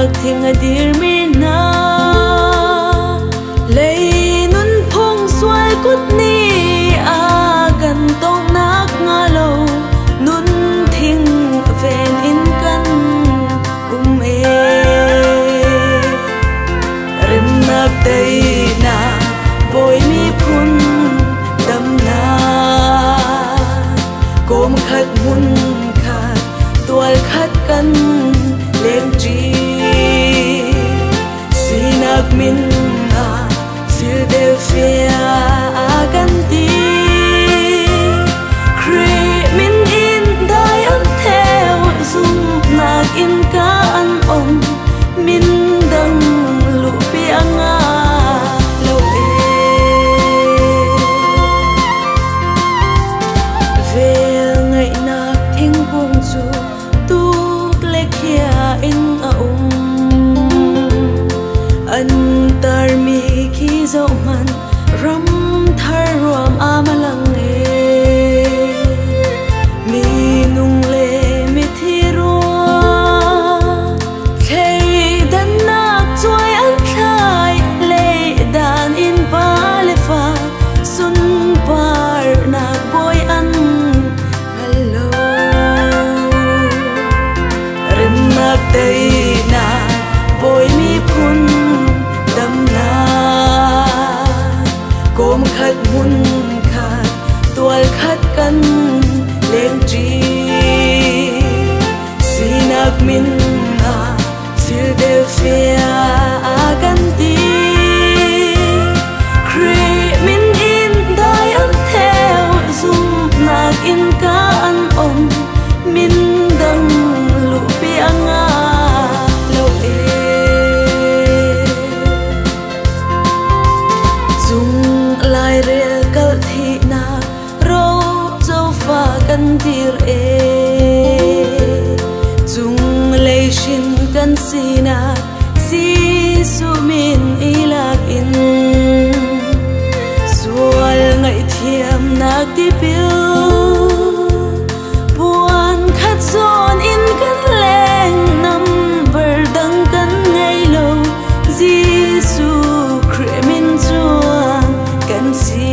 thing a dir mi na lei nun phong suai kut ni a kan tong nak nga lo nun thing ven in kan e rin nak dei na boy mi phun dam na gom khat mun khat tual khat kan leng chi sinak min na Philadelphia kan ti kre min in dai am theo zum nak in ka an om min dang lu pi anga lo ve ngai nak thing kung chu tu le khia in a an tar mi khi zo man ram thar ram amalang mi nung le mi thi ro thei dan nak choi an thai le dan in pa le fa sun par na boy an hello ren nak dei na boy mi phun dam na gom khat mun khat tual khat kan leng chi sinak min na Philadelphia kan ti kre min in dai am theo zum nak in ka an om min dang lu pi anga lo zum lai rel kal thi na ro zo fa kan tir chung lei shin kan sina si su min ilak in sual ngai thiam nak ti pil puan khat zon in kan leng number dang kan ngai lo Giêsu kre min chuan kan si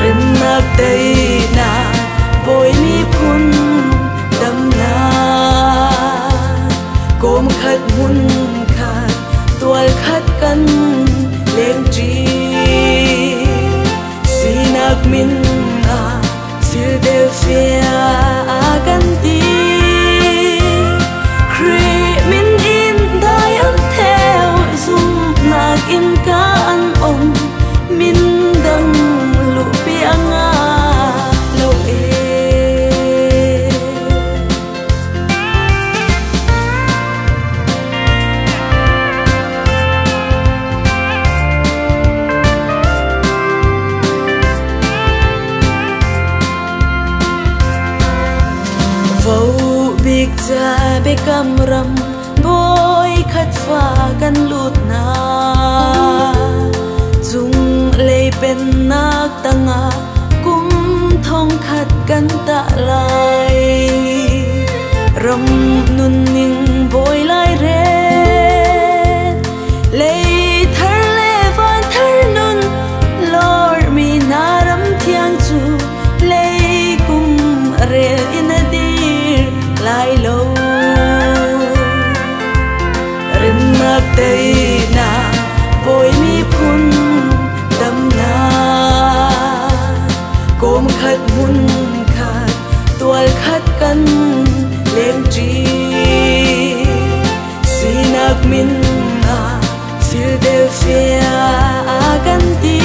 ren nak dei na boy mi phun dam na gom khat mun khat tual khat kan leng chi sinak min na Philadelphia kan ti kre min in dai am theo zum nak in ka an om min dang lu pi anga lo vo big cha be kam ram boy khat fa kan lut na chung lei pen nak tanga kum thong khat kan ta lai ram nun ning boy lai re lei thar le van thar nun lor mi naram thiang chu lei kum rel in a dir lai lo ren nak dei na boy mi phun dam na gom khat mun khat tual khat kan leng chi sinak min na Philadelphia kan ti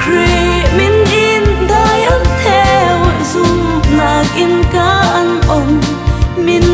kre min in dai am theo zum nak in ka an om min